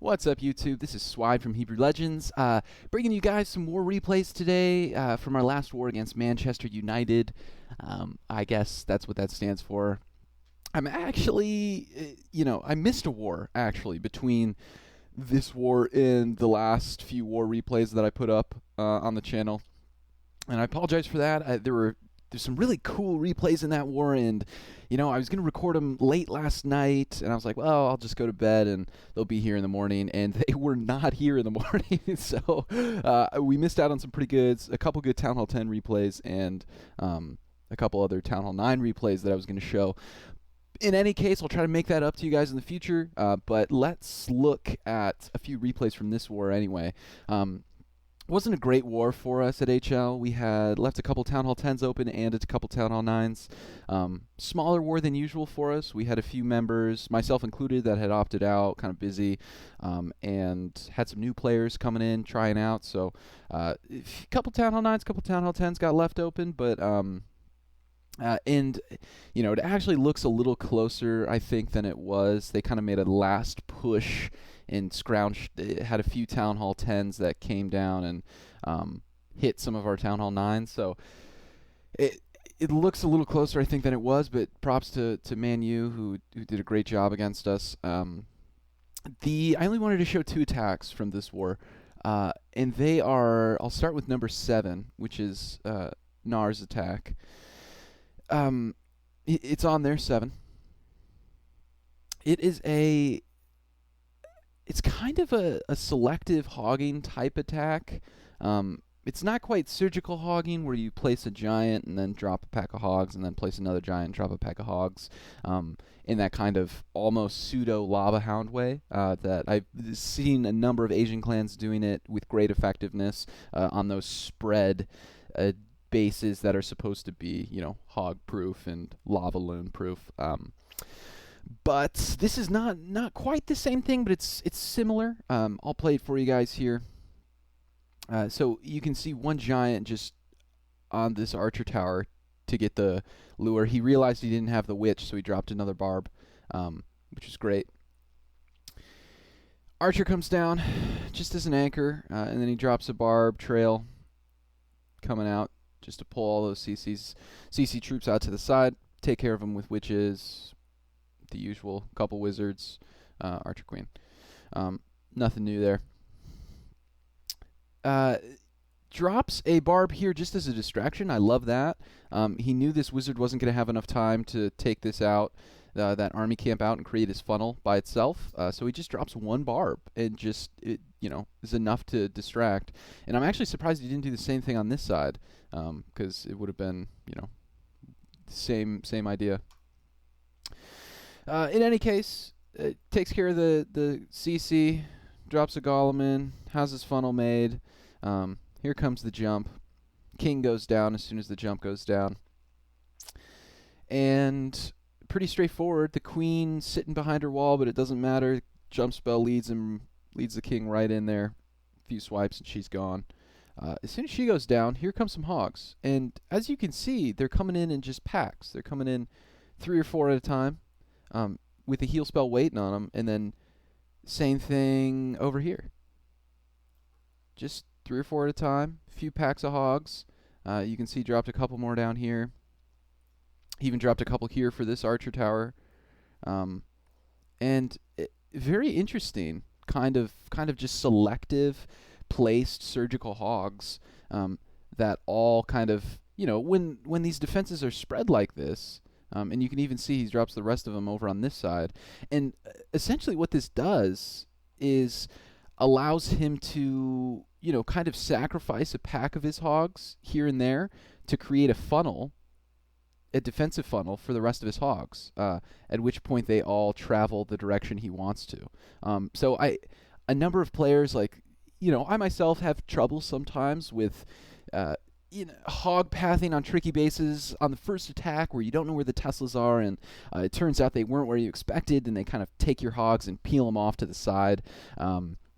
What's up, YouTube? This is Swide from Hebrew Legends, bringing you guys some war replays today from our last war against Manchester United. I guess that's what that stands for. I'm actually, I missed a war, actually, between this war and the last few war replays that I put up on the channel. And I apologize for that. There's some really cool replays in that war, and I was going to record them late last night, and I was like, well, I'll just go to bed and they'll be here in the morning, and they were not here in the morning. So we missed out on some pretty goods, a couple good Town Hall 10 replays, and a couple other Town Hall 9 replays that I was going to show. In any case, I'll try to make that up to you guys in the future, but let's look at a few replays from this war anyway. Wasn't a great war for us at HL. We had left a couple Town Hall 10s open and a couple Town Hall 9s. Smaller war than usual for us. We had a few members, myself included, that had opted out, kind of busy, and had some new players coming in, trying out. So a couple Town Hall 9s, a couple Town Hall 10s got left open, but it actually looks a little closer, I think, than it was. They kind of made a last push and scrounged. It had a few Town Hall 10s that came down and hit some of our Town Hall 9s. So it looks a little closer, I think, than it was. But props to Man U, who did a great job against us. I only wanted to show two attacks from this war, and they are. I'll start with number 7, which is Nar's attack. It's on there, 7. It's kind of a selective hogging type attack. It's not quite surgical hogging, where you place a giant and then drop a pack of hogs, and then place another giant and drop a pack of hogs, in that kind of almost pseudo lava hound way. That I've seen a number of Asian clans doing it with great effectiveness on those spread bases that are supposed to be, hog proof and LaLoon proof. But this is not quite the same thing, but it's similar. I'll play it for you guys here. So you can see one giant just on this archer tower to get the lure. He realized he didn't have the witch, so he dropped another barb, which is great. Archer comes down just as an anchor, and then he drops a barb trail coming out, just to pull all those CC troops out to the side, take care of them with witches, the usual, couple wizards, archer queen. Nothing new there. Drops a barb here just as a distraction. I love that. He knew this wizard wasn't going to have enough time to take this out, that army camp out, and create his funnel by itself. So he just drops one barb, and just is enough to distract. And I'm actually surprised he didn't do the same thing on this side, because it would have been same idea. In any case, it takes care of the CC, drops a golem in, has his funnel made. Here comes the jump. King goes down as soon as the jump goes down. And pretty straightforward. The queen sitting behind her wall, but it doesn't matter. Jump spell leads the king right in there. A few swipes and she's gone. As soon as she goes down, here comes some hogs. And as you can see, they're coming in just packs. They're coming in 3 or 4 at a time, with a heal spell waiting on them. And then same thing over here. Just 3 or 4 at a time. A few packs of hogs. You can see dropped a couple more down here. He even dropped a couple here for this archer tower. And very interesting, kind of just selective placed surgical hogs, that all kind of, when these defenses are spread like this, and you can even see he drops the rest of them over on this side. And essentially what this does is allows him to, kind of sacrifice a pack of his hogs here and there to create a funnel, a defensive funnel for the rest of his hogs, at which point they all travel the direction he wants to. So a number of players, like, I myself have trouble sometimes with hog pathing on tricky bases on the first attack, where you don't know where the Teslas are, and it turns out they weren't where you expected, and they kind of take your hogs and peel them off to the side.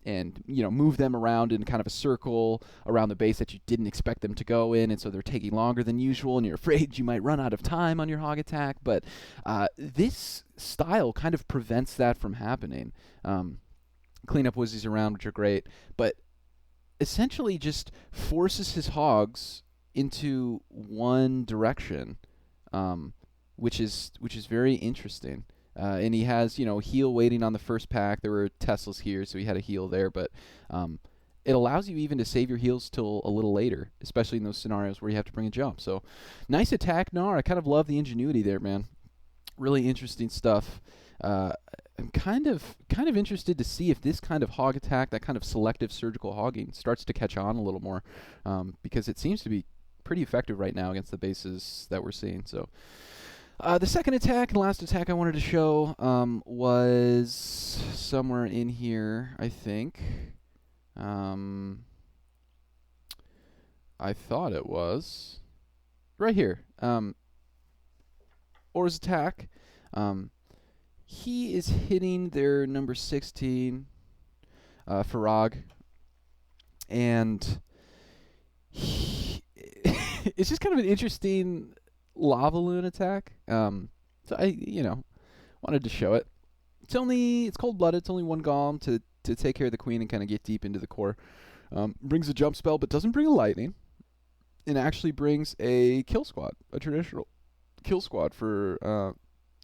And move them around in kind of a circle around the base that you didn't expect them to go in, and so they're taking longer than usual, and you're afraid you might run out of time on your hog attack. But this style kind of prevents that from happening. clean up Wizzies around, which are great, but essentially just forces his hogs into one direction, um, which is very interesting. And he has heal waiting on the first pack. There were Teslas here, so he had a heal there, but it allows you even to save your heals till a little later, especially in those scenarios where you have to bring a jump. So nice attack, Gnar. I kind of love the ingenuity there, man. Really interesting stuff. I'm kind of interested to see if this kind of hog attack, that kind of selective surgical hogging, starts to catch on a little more, because it seems to be pretty effective right now against the bases that we're seeing. So the second attack and last attack I wanted to show was somewhere in here, I think. I thought it was right here. Or's attack. He is hitting their number 16, Farag, and it's just kind of an interesting LaLoon attack. So I wanted to show it. It's cold-blooded. It's only one golem to take care of the queen and kind of get deep into the core. Brings a jump spell, but doesn't bring a lightning. And actually brings a kill squad, a traditional kill squad for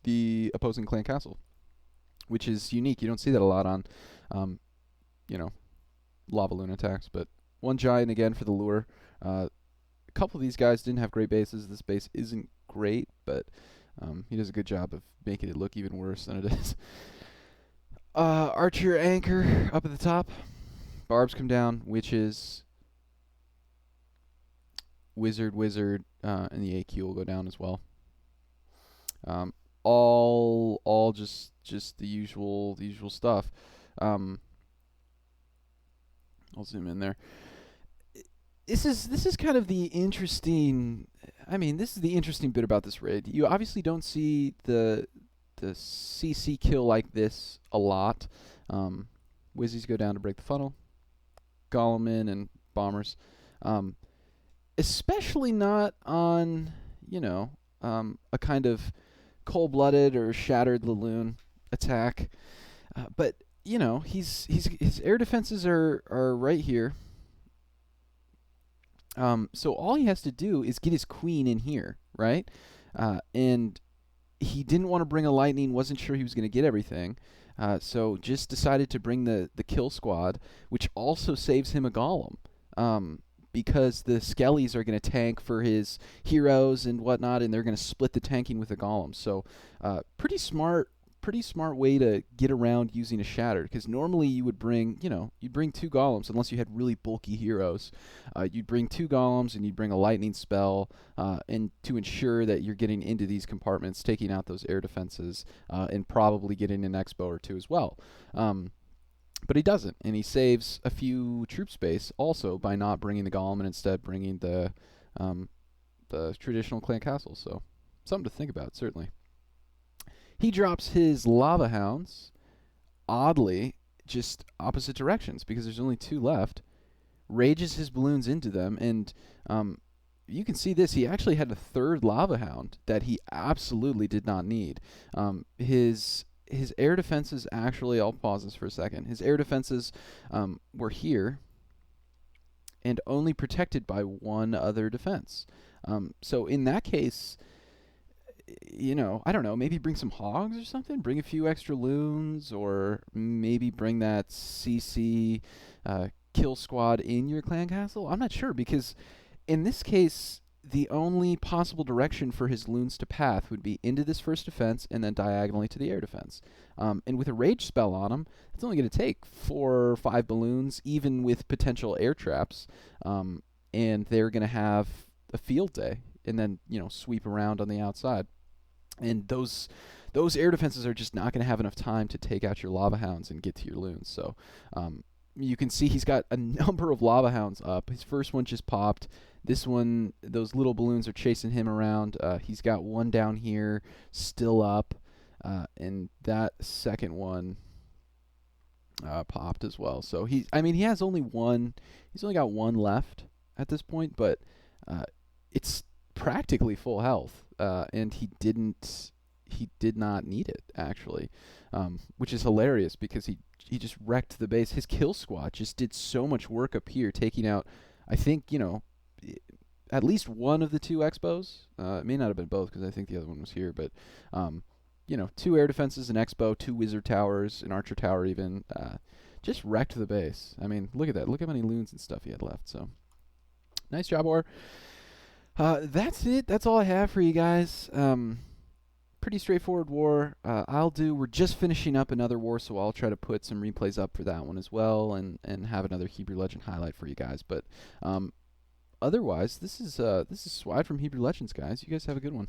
the opposing clan castle, which is unique. You don't see that a lot on, LaLoon attacks. But one giant again for the lure. A couple of these guys didn't have great bases. This base isn't great, but he does a good job of making it look even worse than it is. Archer anchor up at the top. Barbs come down. Witches. Wizard, and the AQ will go down as well. All just the usual stuff. I'll zoom in there. This is kind of the interesting. I mean, this is the interesting bit about this raid. You obviously don't see the CC kill like this a lot. Wizzies go down to break the funnel. Golem in and bombers. Especially not on a kind of cold-blooded or shattered LaLoon attack. But his air defenses are right here. So all he has to do is get his queen in here, right? And he didn't want to bring a lightning, wasn't sure he was going to get everything. So just decided to bring the kill squad, which also saves him a golem. Because the skellies are going to tank for his heroes and whatnot, and they're going to split the tanking with the golems. So pretty smart way to get around using a shattered, because normally you would bring, you'd bring 2 golems unless you had really bulky heroes. You'd bring 2 golems and you'd bring a lightning spell, and to ensure that you're getting into these compartments, taking out those air defenses, and probably getting an expo or 2 as well. But he doesn't, and he saves a few troop space also by not bringing the golem and instead bringing the traditional clan castle. So something to think about, certainly. He drops his lava hounds, oddly, just opposite directions because there's only 2 left. Rages his balloons into them, and you can see this. He actually had a 3rd lava hound that he absolutely did not need. His air defenses actually, I'll pause this for a second. His air defenses were here and only protected by 1 other defense. So in that case, I don't know, maybe bring some hogs or something, bring a few extra loons, or maybe bring that CC kill squad in your clan castle. I'm not sure, because in this case, the only possible direction for his loons to path would be into this first defense and then diagonally to the air defense. And with a rage spell on him, it's only going to take 4 or 5 balloons, even with potential air traps, and they're going to have a field day and then sweep around on the outside. And those air defenses are just not going to have enough time to take out your lava hounds and get to your loons. So you can see he's got a number of lava hounds up. His first one just popped. This one, those little balloons are chasing him around. He's got one down here, still up, and that second one popped as well. So he has only one. He's only got 1 left at this point, but it's practically full health, and he did not need it actually, which is hilarious because he he just wrecked the base. His kill squad just did so much work up here, taking out, I think, at least one of the two Expos. It may not have been both because I think the other one was here, but, 2 air defenses, an Expo, 2 wizard towers, an archer tower even. Just wrecked the base. I mean, look at that. Look how many loons and stuff he had left. So, nice job, Or. That's it. That's all I have for you guys. Pretty straightforward war. We're just finishing up another war, so I'll try to put some replays up for that one as well, and have another Hebrew Legend highlight for you guys. But otherwise, this is Swide from Hebrew Legends, guys. You guys have a good one.